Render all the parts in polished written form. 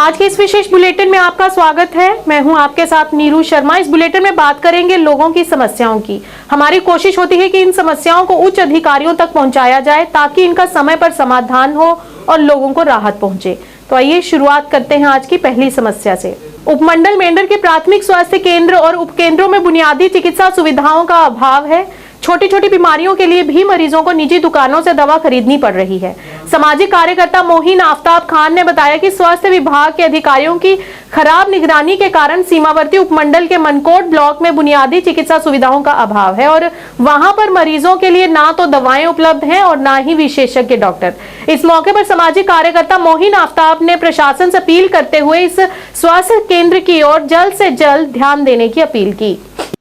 आज के इस विशेष बुलेटिन में आपका स्वागत है। मैं हूं आपके साथ नीरू शर्मा। इस बुलेटिन में बात करेंगे लोगों की समस्याओं की। हमारी कोशिश होती है कि इन समस्याओं को उच्च अधिकारियों तक पहुंचाया जाए ताकि इनका समय पर समाधान हो और लोगों को राहत पहुंचे। तो आइए शुरुआत करते हैं आज की पहली समस्या से। उपमंडल मेंढर के प्राथमिक स्वास्थ्य केंद्र और उपकेंद्रों में बुनियादी चिकित्सा सुविधाओं का अभाव है। छोटी छोटी बीमारियों के लिए भी मरीजों को निजी दुकानों से दवा खरीदनी पड़ रही है। सामाजिक कार्यकर्ता मोहिन आफ्ताब खान ने बताया कि स्वास्थ्य विभाग के अधिकारियों की खराब निगरानी के कारण सीमावर्ती उपमंडल के मनकोट ब्लॉक में बुनियादी चिकित्सा सुविधाओं का अभाव है और वहां पर मरीजों के लिए ना तो दवाएं उपलब्ध हैं और ना ही विशेषज्ञ डॉक्टर। इस मौके पर सामाजिक कार्यकर्ता मोहिन आफ्ताब ने प्रशासन से अपील करते हुए इस स्वास्थ्य केंद्र की ओर जल्द से जल्द ध्यान देने की अपील की।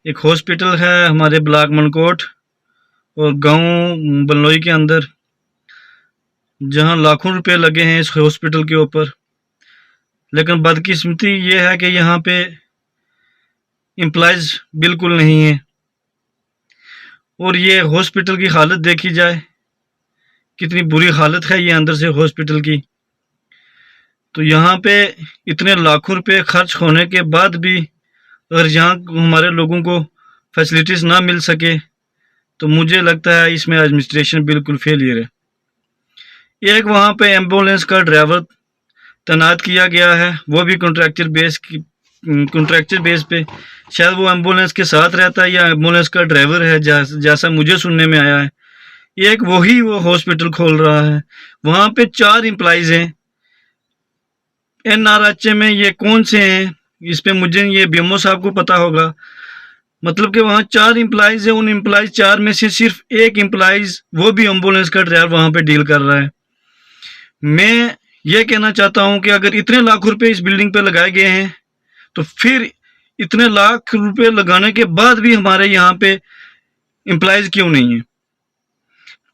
एक हॉस्पिटल है हमारे ब्लॉक मनकोट और गांव बलनोई के अंदर, जहां लाखों रुपए लगे हैं इस हॉस्पिटल के ऊपर, लेकिन बदकिस्मती ये है कि यहाँ पे एम्प्लॉयज बिल्कुल नहीं है। और ये हॉस्पिटल की हालत देखी जाए, कितनी बुरी हालत है ये अंदर से हॉस्पिटल की। तो यहाँ पे इतने लाखों रुपए खर्च होने के बाद भी अगर यहाँ हमारे लोगों को फैसिलिटीज ना मिल सके तो मुझे लगता है इसमें एडमिनिस्ट्रेशन बिल्कुल फेलियर है। एक वहाँ पे एम्बुलेंस का ड्राइवर तैनात किया गया है, वो भी कॉन्ट्रैक्चर बेस पे। शायद वो एम्बुलेंस के साथ रहता है या एम्बुलेंस का ड्राइवर है, जैसा मुझे सुनने में आया है। एक वही वो हॉस्पिटल खोल रहा है। वहाँ पे 4 एम्प्लॉइज हैं। NRHA में ये कौन से हैं, इस पे मुझे ये बीएमओ साहब को पता होगा। मतलब कि वहाँ 4 एम्प्लॉइज है, उन एम्प्लॉइज 4 में से सिर्फ एक एम्प्लॉइज, वो भी एम्बुलेंस का ड्राइवर, वहाँ पे डील कर रहा है। मैं ये कहना चाहता हूँ कि अगर इतने लाख रुपए इस बिल्डिंग पे लगाए गए हैं तो फिर इतने लाख रुपए लगाने के बाद भी हमारे यहाँ पे एम्प्लॉइज क्यों नहीं है?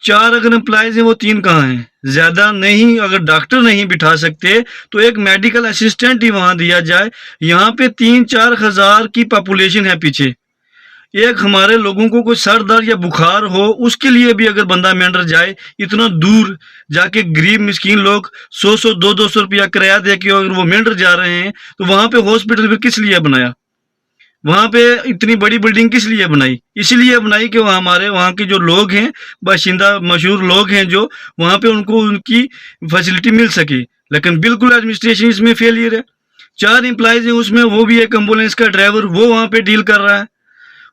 4 अगर एम्प्लॉइज हैं वो 3 कहाँ हैं? ज्यादा नहीं, अगर डॉक्टर नहीं बिठा सकते तो एक मेडिकल असिस्टेंट ही वहां दिया जाए। यहाँ पे 3-4 हजार की पॉपुलेशन है पीछे। एक हमारे लोगों को कोई सर दर्द या बुखार हो, उसके लिए भी अगर बंदा मेंढर जाए, इतना दूर जाके गरीब मिस्कीन लोग 100-100 200-200 रुपया किराया दे के अगर वो मेंढर जा रहे हैं, तो वहां पे हॉस्पिटल फिर किस लिए बनाया? वहां पे इतनी बड़ी बिल्डिंग किस लिए बनाई? इसलिए बनाई कि वहाँ हमारे वहाँ के जो लोग हैं, बाशिंदा मशहूर लोग हैं, जो वहां पे उनको उनकी फैसिलिटी मिल सके। लेकिन बिल्कुल एडमिनिस्ट्रेशन इसमें फेलियर है। 4 एम्प्लॉइज हैं, उसमें वो भी एक एम्बुलेंस का ड्राइवर, वो वहां पे डील कर रहा है।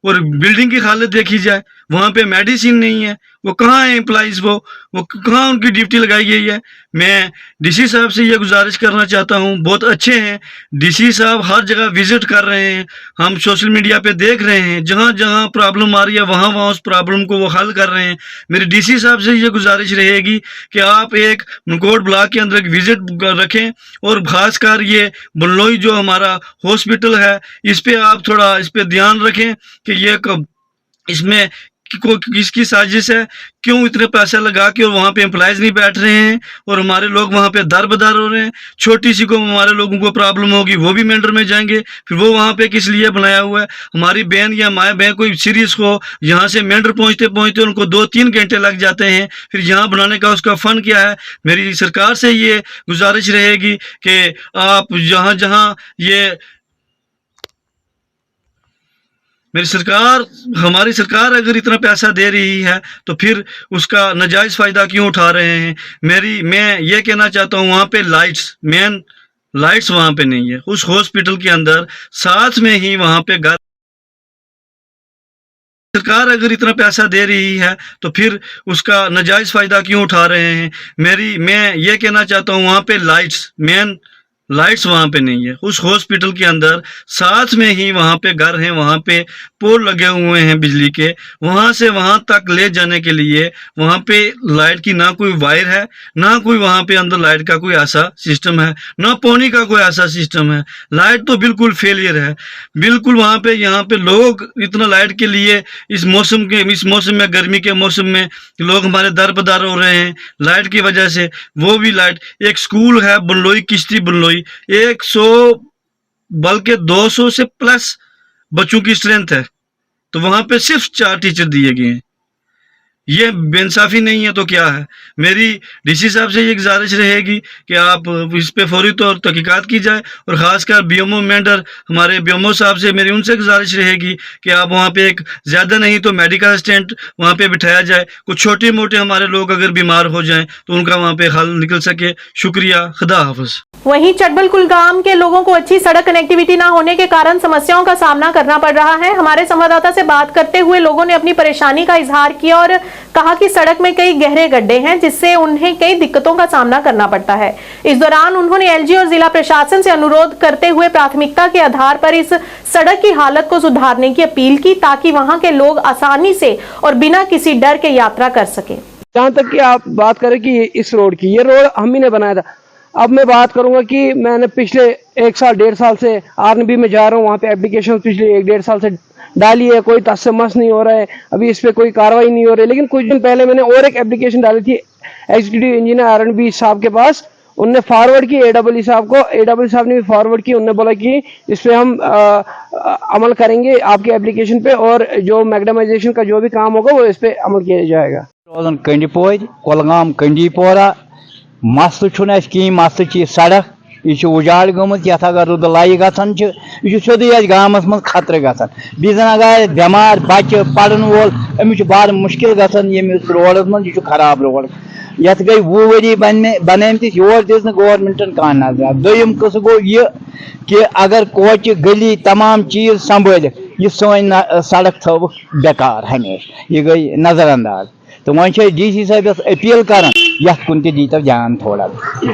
और बिल्डिंग की हालत देखी जाए, वहां पे मेडिसिन नहीं है। वो कहाँ है एम्प्लॉइज? वो कहाँ उनकी ड्यूटी लगाई गई है? मैं डीसी साहब से ये गुजारिश करना चाहता हूँ, बहुत अच्छे हैं डीसी साहब, हर जगह विजिट कर रहे हैं, हम सोशल मीडिया पे देख रहे हैं, जहाँ जहाँ प्रॉब्लम आ रही है वहाँ वहाँ उस प्रॉब्लम को वो हल कर रहे हैं। मेरी डीसी साहब से ये गुजारिश रहेगी कि आप एक मनकोट ब्लॉक के अंदर एक विजिट रखें और खासकर ये बलनोई जो हमारा हॉस्पिटल है, इस पे आप थोड़ा इस पे ध्यान रखें कि ये इसमें किसकी साजिश है, क्यों इतने पैसे लगा के और वहाँ पे एम्प्लॉयज नहीं बैठ रहे हैं और हमारे लोग वहाँ पे दर बदर हो रहे हैं। छोटी सी को हमारे लोगों को प्रॉब्लम होगी, वो भी मेंढर में जाएंगे, फिर वो वहाँ पे किस लिए बनाया हुआ है? हमारी बहन या माए बहन कोई सीरियस हो, यहाँ से मेंढर पहुँचते पहुँचते उनको 2-3 घंटे लग जाते हैं, फिर यहाँ बनाने का उसका फन क्या है? मेरी सरकार से ये गुजारिश रहेगी कि आप जहाँ जहाँ ये हमारी सरकार अगर इतना पैसा दे रही है तो फिर उसका नाजायज फायदा क्यों उठा रहे हैं? मैं ये कहना चाहता हूँ, वहाँ पे मेन लाइट्स वहाँ पे नहीं है उस हॉस्पिटल के अंदर। साथ में ही वहाँ पे घर, सरकार अगर इतना पैसा दे रही है तो फिर उसका नाजायज फायदा क्यों उठा रहे हैं? मैं ये कहना चाहता हूँ, वहाँ पे मेन लाइट्स वहाँ पे नहीं है उस हॉस्पिटल के अंदर। साथ में ही वहाँ पे घर हैं, वहाँ पे पोल लगे हुए हैं बिजली के, वहाँ से वहाँ तक ले जाने के लिए वहाँ पे लाइट की ना कोई वायर है, ना कोई वहाँ पे अंदर लाइट का कोई ऐसा सिस्टम है, ना पानी का कोई ऐसा सिस्टम है। लाइट तो बिल्कुल फेलियर है, बिल्कुल वहाँ पे। यहाँ पे लोग इतना लाइट के लिए इस मौसम में, गर्मी के मौसम में लोग हमारे दर बदर हो रहे हैं लाइट की वजह से। वो भी लाइट, एक स्कूल है बलनोई, किश्ती बलनोई, 100 बल्कि 200 से प्लस बच्चों की स्ट्रेंथ है, तो वहां पे सिर्फ 4 टीचर दिए गए हैं। ये बेइंसाफी नहीं है तो क्या है। मेरी डीसी साहब से ये गुजारिश रहेगी कि आप इस पे फौरी तौर तहकीकात की जाए, और ख़ासकर बीएमओ मेंढर हमारे बीएमओ साहब से मेरी उनसे गुजारिश रहेगी कि आप वहाँ पे एक ज़्यादा नहीं तो मेडिकल असिस्टेंट वहाँ पे बिठाया जाए। कुछ छोटे मोटे हमारे लोग अगर बीमार हो जाएं तो उनका वहाँ पे हल निकल सके। शुक्रिया, खुदा हाफ़िज़। वहीं चटबल कुलगाम के लोगों को अच्छी सड़क कनेक्टिविटी न होने के कारण समस्याओं का सामना करना पड़ रहा है। हमारे संवाददाता से बात करते हुए लोगों ने अपनी परेशानी का इजहार किया और कहा कि सड़क में कई गहरे गड्ढे हैं जिससे उन्हें कई दिक्कतों का सामना करना पड़ता है। इस दौरान उन्होंने एलजी और जिला प्रशासन से अनुरोध करते हुए प्राथमिकता के आधार पर इस सड़क की हालत को सुधारने की अपील की ताकि वहां के लोग आसानी से और बिना किसी डर के यात्रा कर सके। जहाँ तक कि आप बात करें कि इस रोड की, ये रोड हम ही ने बनाया था। अब मैं बात करूंगा कि मैंने पिछले 1 साल 1.5 साल से आरएनबी में जा रहा हूँ, वहाँ पे एप्लीकेशन पिछले 1-1.5 साल से डाली है, कोई तस से मस नहीं हो रहा है, अभी इस पे कोई कार्रवाई नहीं हो रही। लेकिन कुछ दिन पहले मैंने और एक एप्लीकेशन डाली थी एग्जीक्यूटिव इंजीनियर आरएनबी साहब के पास, उनने फॉरवर्ड की एडब्ल्यू साहब को, एडब्ल्यू साहब ने भी फॉरवर्ड की। उन्होंने बोला कि इस पे हम अमल करेंगे आपके एप्लीकेशन पे, और जो मैग्नेटाइजेशन का जो भी काम होगा वो इस पे अमल किया जाएगा। कंडीपोर कुलगाम कंडीपोरा मसल कहीं मसल सड़क यह उजाड़ गमत ये अगर रुद लाई गसान यह सोदे गामस मज खतरे गसान बीजन अगर बेमार बच्चे पढ़न वोल अमिस बड़ मुश्किल गसान यमिस रोडस मज खराब रोड ये गई 20 वरी बनमत योर दिस गवर्नमेंटन कह नजर। दोम कस गो यह कि अगर कोच गली तमाम चीज संभाल यह सन सड़क थो बेकार हमेशा यह गई नजरअंदाज। तो वही डीसी साहब अपील कर दीता ध्यान थोड़ा।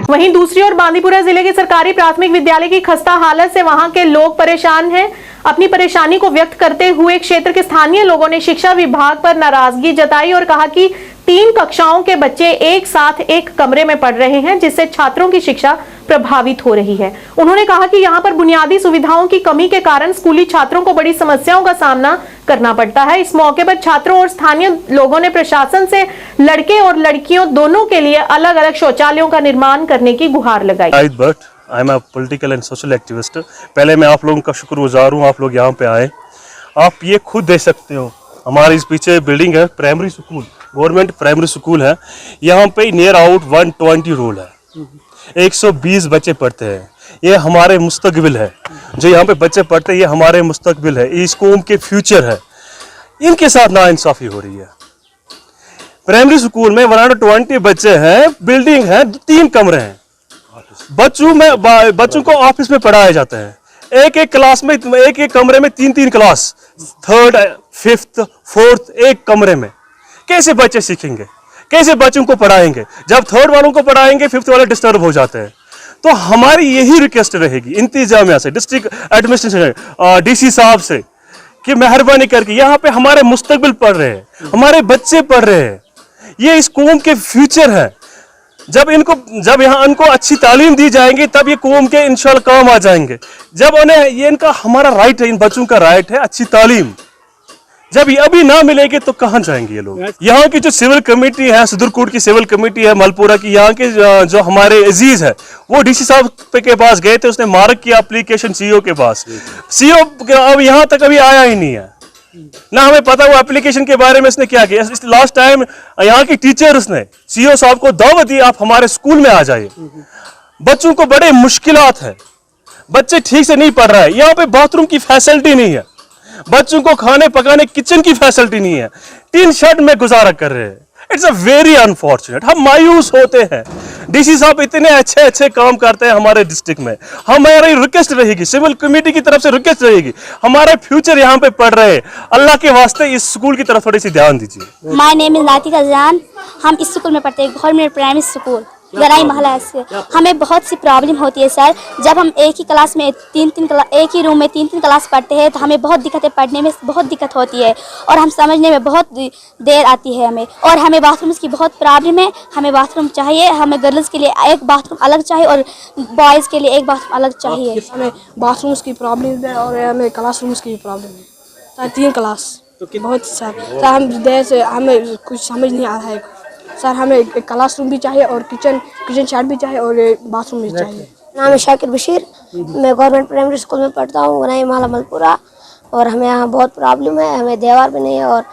वहीं दूसरी ओर बांदीपुरा जिले के सरकारी प्राथमिक विद्यालय की खस्ता हालत से वहां के लोग परेशान हैं। अपनी परेशानी को व्यक्त करते हुए क्षेत्र के स्थानीय लोगों ने शिक्षा विभाग पर नाराजगी जताई और कहा कि 3 कक्षाओं के बच्चे एक साथ एक कमरे में पढ़ रहे हैं जिससे छात्रों की शिक्षा प्रभावित हो रही है। उन्होंने कहा कि यहाँ पर बुनियादी सुविधाओं की कमी के कारण स्कूली छात्रों को बड़ी समस्याओं का सामना करना पड़ता है। इस मौके पर छात्रों और स्थानीय लोगों ने प्रशासन से लड़के और लड़कियों दोनों के लिए अलग अलग शौचालयों का निर्माण करने की गुहार लगाई। I am a political and social activist. पहले मैं आप लोगों का शुक्रगुजार हूँ, आप लोग यहाँ पे आए। आप ये खुद देख सकते हो, हमारे इस पीछे बिल्डिंग है, primary school, government primary school है। यहाँ पे नियर आउट 120 रोल है, 120 बच्चे पढ़ते हैं। ये हमारे मुस्तकबिल है, जो यहाँ पे बच्चे पढ़ते हैं ये हमारे मुस्तकबिल है, इस कौम के फ्यूचर है। इनके साथ नाइंसाफी हो रही है। प्राइमरी स्कूल में 120 बच्चे हैं, बिल्डिंग है, 3 कमरे हैं। बच्चों को ऑफिस में पढ़ाया जाता है। एक क्लास में, एक कमरे में 3 क्लास, 3rd 5th 4th एक कमरे में। कैसे बच्चे सीखेंगे, कैसे बच्चों को पढ़ाएंगे? जब 3rd वालों को पढ़ाएंगे 5th वाले डिस्टर्ब हो जाते हैं। तो हमारी यही रिक्वेस्ट रहेगी इंतजामिया से, डिस्ट्रिक्ट एडमिनिस्ट्रेशन डीसी साहब से कि मेहरबानी करके यहाँ पे हमारे मुस्तकबिल पढ़ रहे हैं, हमारे बच्चे पढ़ रहे हैं, ये इस कौम के फ्यूचर है। जब यहाँ इनको अच्छी तालीम दी जाएंगी तब ये कौम के इंशाल्लाह काम आ जाएंगे। जब उन्हें ये इनका हमारा राइट है, इन बच्चों का राइट है अच्छी तालीम, जब ये अभी ना मिलेगी तो कहाँ जाएंगे ये लोग? यहाँ की जो सिविल कमेटी है, सदरकोट की सिविल कमेटी है मलपुरा की, यहाँ के जो हमारे अजीज है वो डीसी साहब के पास गए थे, उसने मार्क किया एप्लीकेशन सीईओ के पास। सीईओ अब यहाँ तक अभी आया ही नहीं है, ना हमें पता वो एप्लीकेशन के बारे में इसने क्या किया। लास्ट टाइम यहाँ की टीचर्स ने सीईओ साहब को दावत दी आप हमारे स्कूल में आ जाइए। बच्चों को बड़े मुश्किलात है, बच्चे ठीक से नहीं पढ़ रहा है, यहाँ पे बाथरूम की फैसिलिटी नहीं है, बच्चों को खाने पकाने किचन की फैसिलिटी नहीं है, टीन शेड में गुजारा कर रहे हैं। It's a very unfortunate. हम मायूस होते हैं। डीसी साहब इतने अच्छे काम करते हैं हमारे डिस्ट्रिक्ट में। हमारी रिक्वेस्ट रहेगी, सिविल कमेटी की तरफ से रिक्वेस्ट रहेगी, हमारे फ्यूचर यहाँ पे पढ़ रहे हैं, अल्लाह के वास्ते इस स्कूल की तरफ थोड़ी सी ध्यान दीजिए। माय नेम इज लातिका जान। हम इस स्कूल में पढ़ते हैं, गवर्नमेंट प्राइमरी स्कूल गराई महला से। हमें बहुत सी प्रॉब्लम होती है सर। जब हम एक ही क्लास में एक ही रूम में 3 क्लास पढ़ते हैं तो हमें बहुत दिक्कतें, पढ़ने में बहुत दिक्कत होती है और हम समझने में बहुत देर आती है हमें। और हमें बाथरूम्स की बहुत प्रॉब्लम है, हमें बाथरूम चाहिए, हमें गर्ल्स के लिए एक बाथरूम अलग चाहिए और बॉयज़ के लिए एक बाथरूम अलग चाहिए। हमें बाथरूम्स की प्रॉब्लम है और हमें क्लासरूम्स की प्रॉब्लम है। 3 क्लास तो बहुत सर हम देर से हमें कुछ समझ नहीं आ रहा है सर। हमें एक क्लासरूम भी चाहिए और किचन शेड भी चाहिए और बाथरूम भी चाहिए। नाम है शाकिर बशीर, मैं गवर्नमेंट प्राइमरी स्कूल में पढ़ता हूँ, गनाई महला मलपुरा। और हमें यहाँ बहुत प्रॉब्लम है, हमें दीवार भी नहीं है और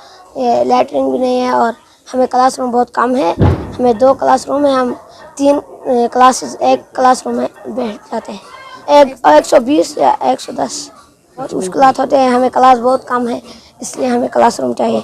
लैटरिन भी नहीं है और हमें क्लासरूम बहुत कम है, हमें 2 क्लासरूम है, हम 3 क्लासेस एक क्लासरूम में बैठ जाते हैं। 120 या 110 बहुत मुश्किलात होते हैं, हमें क्लास बहुत कम है, इसलिए हमें क्लासरूम चाहिए।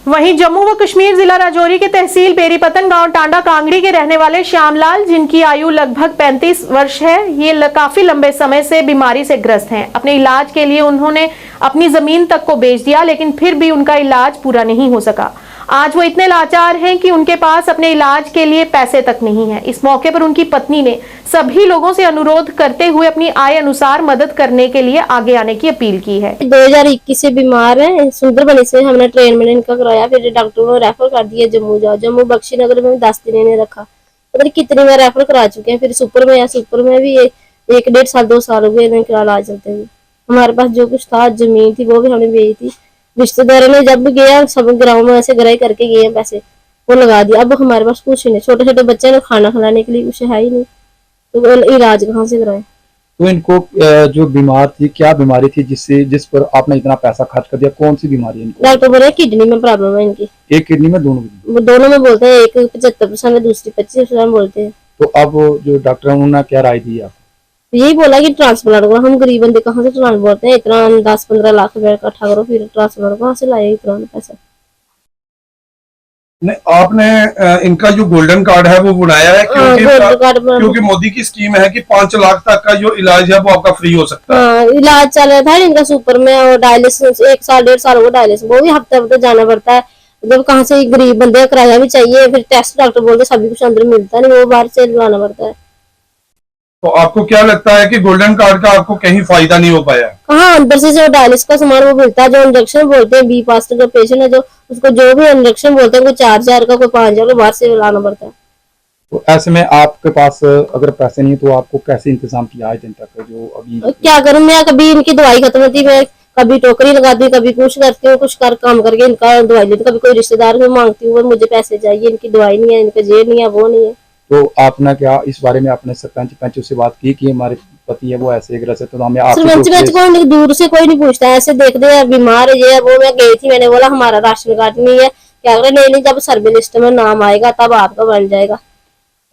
वहीं जम्मू व कश्मीर जिला राजौरी के तहसील पेरीपतन गांव टांडा कांगड़ी के रहने वाले श्यामलाल, जिनकी आयु लगभग 35 वर्ष है, ये काफी लंबे समय से बीमारी से ग्रस्त हैं। अपने इलाज के लिए उन्होंने अपनी जमीन तक को बेच दिया, लेकिन फिर भी उनका इलाज पूरा नहीं हो सका। आज वो इतने लाचार हैं कि उनके पास अपने इलाज के लिए पैसे तक नहीं है। इस मौके पर उनकी पत्नी ने सभी लोगों से अनुरोध करते हुए अपनी आय अनुसार मदद करने के लिए आगे आने की अपील की है। 2021 से बीमार है, सुंदरबनी से हमने ट्रेन में इनका कराया, फिर डॉक्टर ने रेफर कर दिया जम्मू जाओ। जम्मू बख्शी नगर में 10 दिन इन्हें रखा, पता नहीं कितनी बार रेफर करा चुके हैं। फिर सुपर में या सुपर में भी 1-1.5 साल 2 साल हो गए इन्हें इलाज चलते हुए। हमारे पास जो कुछ था, जमीन थी, वो भी हमने बेची थी। रिश्तेदारों ने जब गया सब ग्राउंड में ऐसे गराई करके गए पैसे, वो लगा दिया। अब हमारे पास कुछ नहीं, छोटे छोटे बच्चे ने खाना खिलाने के लिए कुछ है ही नहीं, तो इलाज कहाँ से कराए। तो इनको जो बीमार थी, क्या बीमारी थी जिस पर आपने इतना पैसा खर्च कर दिया? कौन सी बीमारी है इनको? डॉक्टर बोले किडनी में प्रॉब्लम है इनकी। एक किडनी में, दोनों में बोलते हैं, एक 75% है, दूसरी 25% बोलते हैं। तो अब जो डॉक्टर है उन्होंने क्या राय दी आपको? यही बोला कि ट्रांसप्लांट करो। हम गरीब बंदे कहाँ से ट्रांसप्लांट बोलते हैं, इतना 10-15 लाख रुपए इकट्ठा करो, फिर ट्रांसप्लांट कहाँ से लाए इतना पैसा। नहीं, आपने इनका जो गोल्डन कार्ड है वो बनाया है क्योंकि मोदी की स्कीम है कि 5 लाख तक का जो इलाज है वो आपका फ्री हो सकता है। इलाज चल रहा था इनका सुपर में, और डायलिसिस 1 साल 1.5 साल वो डायलिसिस, वो भी हफ्ते जाना पड़ता है। जब कहाँ से गरीब बंदे किराया भी चाहिए, फिर टेस्ट डॉक्टर बोलते सभी कुछ अंदर मिलता नहीं, वो बाहर से लाना पड़ता है। तो आपको क्या लगता है कि गोल्डन कार्ड का आपको कहीं फायदा नहीं हो पाया? हाँ, अंदर से जो डायलिसिस का सामान वो मिलता है, जो इंजेक्शन बोलते हैं, बी पास्ट का पेशेंट है जो, उसको जो भी इंजेक्शन बोलते हैं, कोई 4000 का, कोई 5000 का, बाहर से लाना पड़ता है। तो ऐसे में आपके पास अगर पैसे नहीं तो आपको कैसे इंतजाम किया आज दिन तक? जो अभी क्या करूं मैं, कभी इनकी दवाई खत्म होती, मैं कभी टोकरी लगाती हूँ, कभी कुछ करती हूँ, कुछ काम करके इनका दवाई लेती हूँ। कभी कोई रिश्तेदार को मांगती हूँ, मुझे पैसे चाहिए, इनकी दवाई नहीं है, इनका जेल नहीं है, वो नहीं है। तो आपने क्या इस बारे में अपने सरपंच से बात की कि हमारे पति है वो ऐसे ग्रस्त है, तो हमें सरपंच को दूर से कोई नहीं पूछता है, ऐसे देखते हैं बीमार है ये वो। मैं गई थी, मैंने बोला हमारा राशन कार्ड नहीं है, क्या करे, नहीं जब सर्वे लिस्ट में नाम आएगा तब आपका बन जाएगा।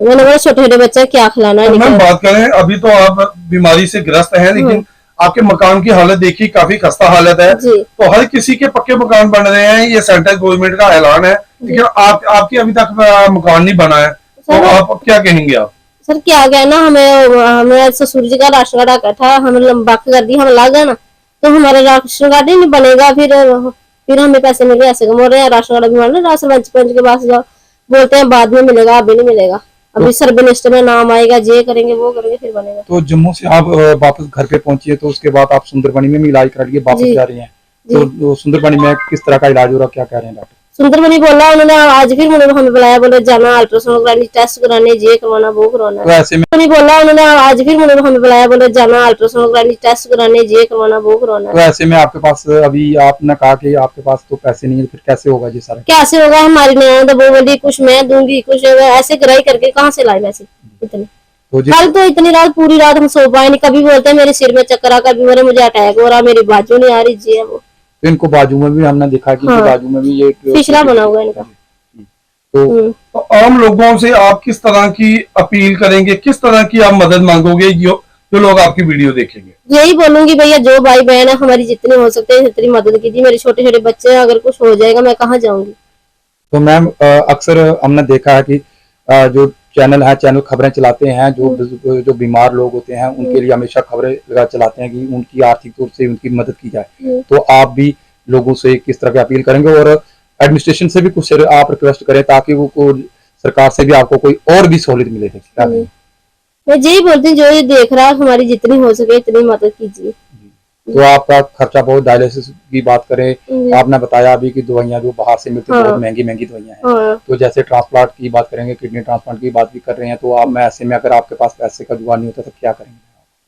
मैंने बोला छोटे छोटे बच्चे क्या खिलाना है। मैम बात करें, अभी तो आप बीमारी से ग्रस्त हैं, लेकिन आपके मकान की हालत देखी, काफी खस्ता हालत है। तो हर किसी के पक्के मकान बन रहे हैं, ये सेंट्रल गवर्नमेंट का ऐलान है, लेकिन आपकी अभी तक मकान नहीं बना है, तो आप क्या कहेंगे? आप सर क्या कहना, हमें ससुर जी का राशन कार्ड आका था, हमें लंबा कर दी, हम लग गए ना, तो हमारा राशन कार्ड ही नहीं बनेगा, फिर हमें पैसे मिले ऐसे कम हो रहे हैं। राशन कार्ड भी मानो, सरपंच के पास जाओ, बोलते हैं बाद में मिलेगा, अभी नहीं मिलेगा, अभी सर्वे लिस्ट में नाम आएगा, ये करेंगे वो करेंगे फिर बनेगा। तो जम्मू से आप वापस घर पे पहुंची है, तो उसके बाद आप सुंदरबनी में भी इलाज करा लिए वापस जा रही हैं, तो सुंदरबनी में किस तरह का इलाज हो रहा, क्या कह रहे हैं डॉक्टर? सुंदरबनी बोला उन्होंने, आज फिर हमें बुलाया, बोले जाना अल्ट्रासाउंड कराने, टेस्ट कराने, ये करवाना वो करवाना। तो ऐसे में बोला उन्होंने, आज फिर हमें बुलाया, बोले जाना अल्ट्रासाउंड कराने, टेस्ट कराने, ये करवाना वो करवाना। तो ऐसे में आपके पास अभी आपने कहा कि आपके पास तो पैसे नहीं है, फिर कैसे होगा जी सारा? कैसे होगा, हमारी ननद वो बोली कुछ मैं दूंगी, कुछ ऐसे कराई करके कहाँ से लाए पैसे इतने। कल तो इतनी रात, पूरी रात हम सो पाए नहीं। कभी बोलते हैं मेरे सिर में चक्कर आ, कभी बोले मुझे अटैक हो रहा, मेरी बाजू नहीं आ रही, जी है वो। तो इनको बाजू में भी हमने देखा कि बाजू में भी ये पिछला बना हुआ इनका। तो आम लोगों से आप किस तरह की अपील करेंगे, किस तरह की आप मदद मांगोगे जो लोग आपकी वीडियो देखेंगे? यही बोलूंगी भैया, जो भाई बहन है हमारी जितनी हो सकते हैं उतनी मदद कीजिए। मेरे छोटे छोटे बच्चे हैं, अगर कुछ हो जाएगा मैं कहाँ जाऊंगी। तो मैम अक्सर हमने देखा है कि जो चैनल खबरें चलाते हैं, जो बीमार लोग होते हैं उनके लिए हमेशा खबरें लगा चलाते हैं कि उनकी आर्थिक तौर से उनकी मदद की जाए। तो आप भी लोगों से किस तरह की अपील करेंगे, और एडमिनिस्ट्रेशन से भी कुछ आप रिक्वेस्ट करें ताकि वो सरकार से भी आपको कोई और भी सहूलियत मिले? मैं यही बोलती हूँ, जो ये देख रहा है हमारी जितनी हो सके इतनी मदद कीजिए। तो आपका खर्चा बहुत, डायलिसिस की बात करें, आपने बताया अभी कि दवाइयाँ जो बाहर से मिलती है बहुत महंगी दवाइयाँ हैं। तो जैसे ट्रांसप्लांट की बात करेंगे, किडनी ट्रांसप्लांट की बात भी कर रहे हैं, तो आप ऐसे में अगर आपके पास पैसे का जुगाड़ नहीं होता तो क्या करेंगे?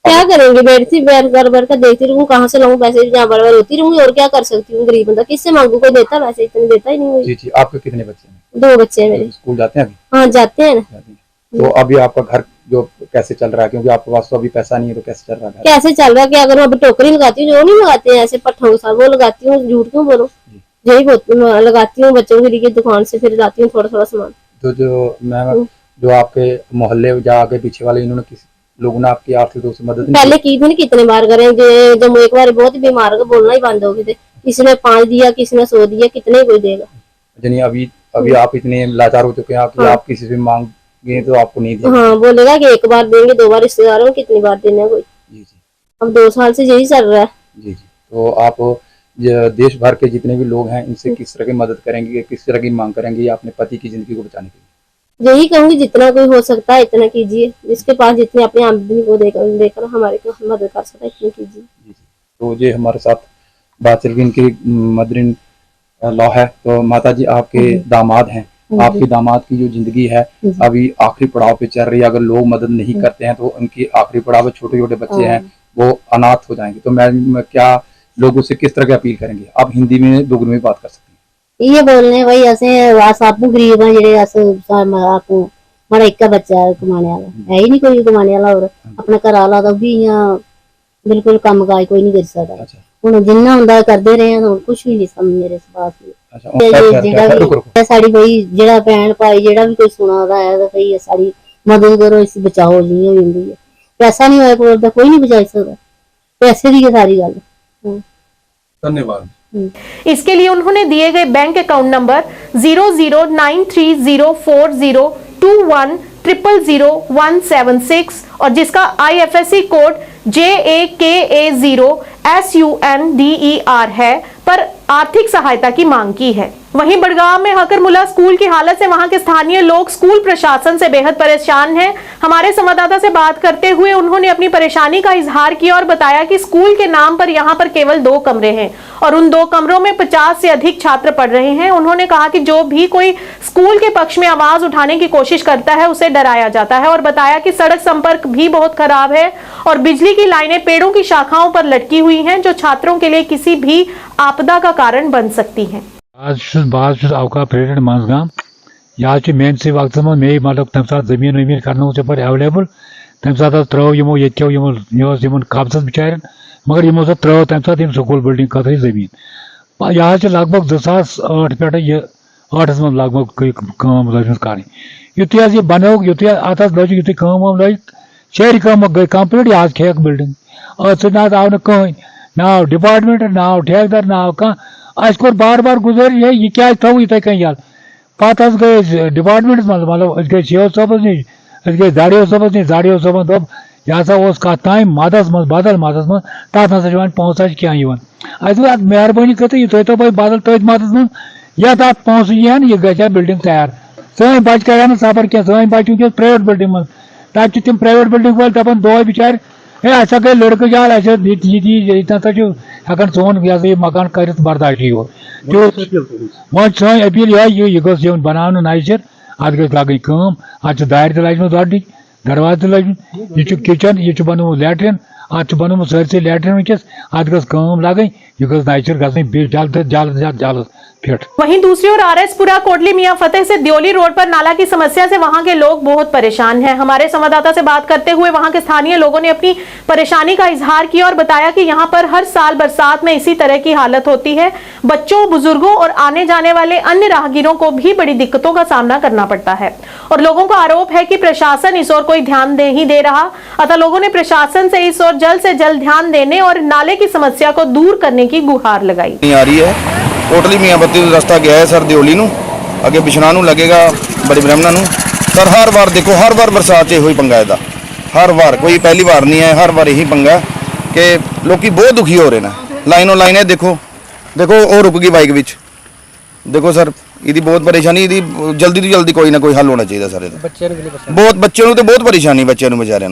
क्या करेंगे, बैठती घर का देखती रहूँ, कहाँ से लाऊं पैसे, जहाँ बराबर होती रहूंगी, और क्या कर सकती हूँ। गरीब बंदा किससे मांगू, कोई देता वैसे इतने देता ही नहीं। जी जी, आपके कितने बच्चे हैं? 2 बच्चे हैं मेरे। स्कूल जाते हैं अभी? हाँ जाते हैं ना। तो अभी आपका घर जो कैसे चल रहा है, क्योंकि आपके पास तो अभी पैसा नहीं है, तो कैसे चल रहा है? कैसे चल रहा है, क्या अगर मैं टोकरी लगाती हूँ, जो नहीं लगाते हैं ऐसे पट्ठों के साथ, वो लगाती हूँ, झूठ क्यों बोलो। यही बहुत लगाती हूँ बच्चों के लिए दुकान से, फिर लाती हूँ थोड़ा थोड़ा सामान। तो जो मैम जो आपके मोहल्ले या आगे पीछे वाले इन्होंने किसी लोगों ने आपकी आर्थिक रूप से मदद नहीं पहले की थी ना, कितने बार करें, जब एक बार बहुत ही बीमार हो बोलना ही बंद हो गए थे, किसी ने 5 दिया, किसी ने 100 दिया, कितने कोई देगा। यानी अभी आप इतने लाचार हो चुके हैं कि आप किसी से मांगे तो आपको नहीं देंगे। हाँ, बोलेगा कि एक बार देंगे, 2 बार रिश्तेदारों में कितनी बार देना है कोई। जी जी अब 2 साल से यही चल रहा है। जी जी। तो आप देश भर के जितने भी लोग हैं इनसे किस तरह की मदद करेंगे, किस तरह की मांग करेंगे अपने पति की जिंदगी को बचाने के लिए? यही कहूंगी जितना कोई हो सकता है इतना कीजिए, जिसके पास जितनी अपनी आमदनी को देकर हमारे को मदद कर सकता है इतनी कीजिए। जी जी। तो ये हमारे साथ बात चल रही, इनकी मदर इन लॉ है। तो माता जी आपके दामाद हैं, आपके दामाद की जो जिंदगी है अभी आखिरी पड़ाव पे चल रही है। अगर लोग मदद नहीं करते हैं तो उनकी आखिरी पड़ाव में छोटे छोटे बच्चे हैं वो अनाथ हो जाएंगे। तो मैं क्या लोगों से किस तरह की अपील करेंगे? आप हिंदी में दोगुनी में बात कर सकते हैं। ये बोलने भाई अस आप गरीब हैं जेडे आपको माड़ा एक बच्चा कमाने वाला है ही नहीं कोई कमाने वाला, और अपना घर आला तो भी बिल्कुल कम काज कोई नहीं कर सकता। हुण जिन्ना हुंदा करदे रहे हैं, कुछ भी नहीं समझ मेरे पास। साड़ी भाई जेड़ा भैन भाई जेड़ा भी कोई सुना दा है भाई साड़ी मदद करो, इस बचाओ जियां भी हुंदी है। पैसा नहीं होए कोल कोई नहीं बचा सकता, पैसे दी सारी गल। धन्यवाद। इसके लिए उन्होंने दिए गए बैंक अकाउंट नंबर 00930402100176 और जिसका IFSC कोड JAKA0SUNDER है पर आर्थिक सहायता की मांग की है। वहीं बड़गांव में हकरमुल्ला स्कूल की हालत से वहां के स्थानीय लोग स्कूल प्रशासन से बेहद परेशान हैं। हमारे संवाददाता से बात करते हुए उन्होंने अपनी परेशानी का इजहार किया और बताया कि स्कूल के नाम पर यहां पर केवल 2 कमरे हैं और उन 2 कमरों में 50 से अधिक छात्र पढ़ रहे हैं। उन्होंने कहा कि जो भी कोई स्कूल के पक्ष में आवाज उठाने की कोशिश करता है उसे डराया जाता है और बताया कि सड़क संपर्क भी बहुत खराब है और बिजली की लाइनें पेड़ों की शाखाओं पर लटकी हुई हैं जो छात्रों के लिए किसी भी आपदा का कारण बन सकती हैं। आज अवका प्रेसिडेंट मंजगाम यह मेन से वक्त मे मतलब तम सात जमीन वमीन कर पे एवेलेबल तम सात त्रो यमो ये कब्जस बिचार मगर यमो त्रो तम सात स्कूल बिल्डिंग खतर जमीन यह लगभग 2008 पे 8 मज लगभग लजम कर युत यह बनो युत अत लज युत लग शहरी कम गई कम्प्लीट यह खेक बिल्डिंग ना आव कहीं ना डिपार्टमेंट ना ठेकेदार ना कह अस कोर बार बार गुजर यह क्या थो इथे कन यल पे गए डिपार्टमेंट मतलब गए CO सबस नश गए जाड़ियो सबस नश जाड़ियो सबन दोप यह कत ताम मदस मज बदल मदस मज तथ ना पोस क्या मेहरबानी कर थो बदल तथ मदस मज ये तथ पोस यहन यह गई बिल्डिंग तैयार सन बच कर सफर क्या सन बच प्राइवेट बिल्डिंग मज तब तम प्राइवेट बिल्डिंग वाल दपान दो बिचार है असा गई लड़के जाल हेकान सोन यह मकान कर बर्दाश्त वो सन अपील यह गो बना नई सर अत गई लगन कम अत दार तजम लड़न दरवाज तजम यह किचन यह बनोमुत लैट्रिन अत बनोमुत सरसै लैट्रिन वनकस अत गम लगन यह गई नई सर गई जल्द जल्द जल्द फिट। वहीं दूसरी ओर RS-पुरा कोटली मियां फतेह से दियोली रोड पर नाला की समस्या से वहां के लोग बहुत परेशान हैं। हमारे संवाददाता से बात करते हुए वहां के स्थानीय लोगों ने अपनी परेशानी का इजहार किया और बताया कि यहां पर हर साल बरसात में इसी तरह की हालत होती है। बच्चों, बुजुर्गों और आने जाने वाले अन्य राहगीरों को भी बड़ी दिक्कतों का सामना करना पड़ता है और लोगों का आरोप है कि प्रशासन इस ओर कोई ध्यान नहीं दे रहा। अतः लोगों ने प्रशासन से इस ओर जल्द से जल्द ध्यान देने और नाले की समस्या को दूर करने की गुहार लगाई। कोटली मियां फतेह रास्ता गया है सर दियोली नूं अगे बिछना नूं लगेगा बड़ी ब्राह्मणा नूं सर हर बार देखो हर बार बरसात यही पंगा है हर बार कोई पहली बार नहीं है हर बार यही पंगा कि लोग बहुत दुखी हो रहे हैं लाइनों लाइनें देखो देखो वो रुक गई बाइक विच देखो सर यदी बहुत परेशानी यदी जल्दी तो जल्दी कोई ना कोई हल होना चाहिए सर बहुत बच्चों तो बहुत परेशानी बच्चों बेचारे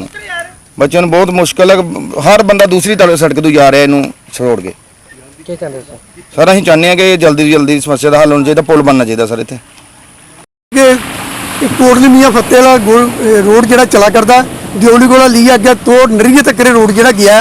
बच्चों बहुत मुश्किल है हर बंदा दूसरी सड़क तो जा रहा है इनू छोड़ के सर अं चाहते हैं कि जल्दी जल्दी समस्या का हल होना चाहिए पुल बनना चाहिए सर इतने कोटली मियां फतेह रोड जो चला करता दियोली को लीए अगे तो नरीए तक रोड जो गया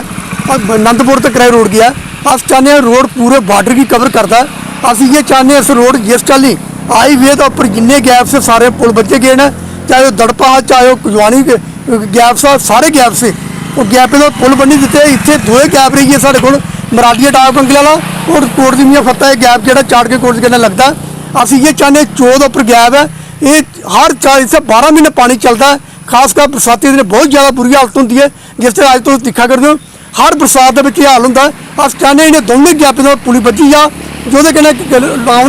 आनंदपुर तक रोड गया अस चाहते हैं रोड पूरे बॉर्डर की कवर करता अस ये चाहते हैं इस रोड जिस चाली आई वे तो उपर जिन्ने गैप से सारे पुल बचे गए हैं चाहे वो दड़पा चाहे वो कुजवानी गैप से सारे गैप से वो गैप तो पुल बनी दिते इतने 2 गैप रही है साढ़े को मराडिया टाप अंकल वाला कोट दी मियां फत्ता है गैप जो चाड़ के कोट के लगता असं ये चाहते चौथ उपर गैप है ये हर 40 से 12 महीने पानी चलता है खासकर बरसाती दिन बहुत ज़्यादा बुरी हालत होती है जिस तरह अज तुम दिखा करते हो हर बरसात के हाल होंगे अस चाहते इन्हें दोनों गैपें पर पुली बज्जी जा जो आने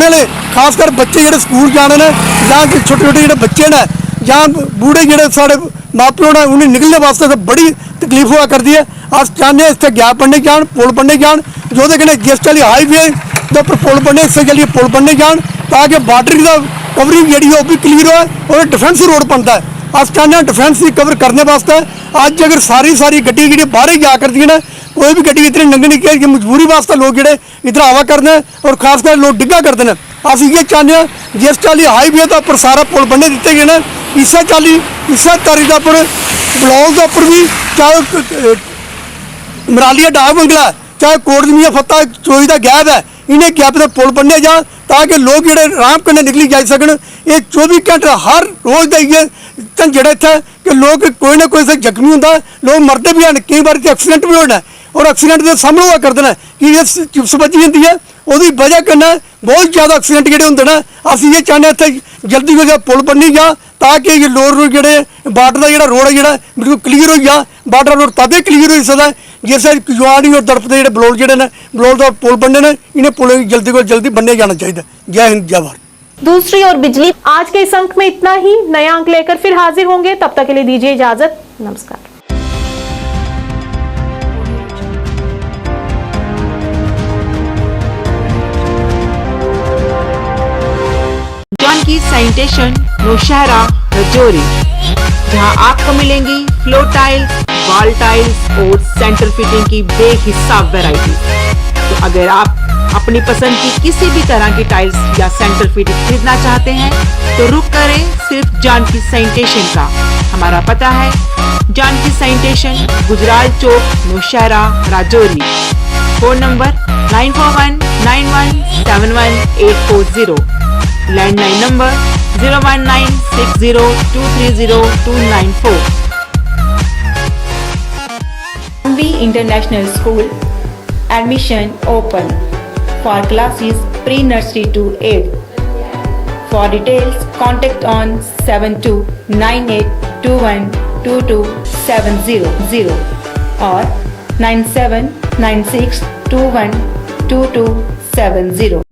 वाले खासकर बच्चे जो स्कूल जाने ने या छोटे छोटे जो बच्चे ने या बूढ़े जो साढ़े माँ प्यो ने उन्हें निकलने वास्ते तो बड़ी तकलीफ हुआ करती है अस चाहते हैं इतने गैप बनने जान पुल बनने जान जो जिस चाली हाईवे के उपर पुल बनने इस चलिए पुल बनने जान ताकि बार्डर का कवरिंग जी भी क्लीयर हो और डिफेंस रोड बनता है अस चाहते हैं डिफेंस की कवर करने वास्ते अज अगर सारी गड्डी जी बाहर ही जा करती है कोई भी गड्डी इतनी लंघनी कि मजबूरी वास्ते लोग जोड़े इधर आवा करते हैं और खासकर लोग डिग्गा करते हैं अस ये चाहते हैं जिस चाली हाईवे के उपर सारा पुल बनने दिते गए हैं इस चाली इस तारी के उपर ब्लॉक के उपर भी चाहे मरालिया डाक बंगला चाहे कोट मियां फत्ता चोई का गैप है इन्हें गैप के पुल बनने जान ताकि लोग जोड़े आराम कन्नै निकली जा सकन ये 24 घंटे हर रोज़ का इयै झंझट इत्थै कि लोग कोई ना कोई जख्मी होंदा लोग मरते भी हैं कई बार एक्सीडेंट भी होना और एक्सीडेंट के सामने हुआ करते हैं कि ये चिप्स बची जाती है उसकी वजह कन्नै बहुत ज़्यादा एक्सीडेंट जोड़े होंगे हैं असीं ये चाहते इत्थै जल्दी कोई पुल बननी जा ताकि ये लोग जोड़े बार्डर का जो रोड है जो बिल्कुल क्लीयर हो जा बार्डर रोड तद क्लीयर हो सकता है जिस जुआनी और तड़पते जो ब्लॉक जोड़े ने ब्लॉक का पुल बनने ने इन्हें पुलों की जल्दी को जल्दी बनने जाना चाहिए। जय हिंद जय भारत। दूसरी ओर बिजली। आज के इस अंक में इतना ही, नया अंक लेकर फिर हाजिर होंगे, तब तक के लिए दीजिए इजाजत, नमस्कार। जानकी सैनिटेशन नौशहरा रजौरी, जहां आपको मिलेंगी फ्लोर टाइल्स, वॉल टाइल्स और सेंटर फिटिंग की बेहिसाब वैरायटी। तो अगर आप अपनी पसंद की किसी भी तरह की टाइल्स या सेंटर फिटिंग खरीदना चाहते हैं तो रुक करें सिर्फ जानकी सैनिटेशन का। हमारा पता है Janaki sanitation, Gujral Chowk, Nowshera, Rajouri. Phone number 9419171840, landline number 01960230294। International School admission open for classes pre-nursery to 8th. For details contact on 7298212270 or 9796212270.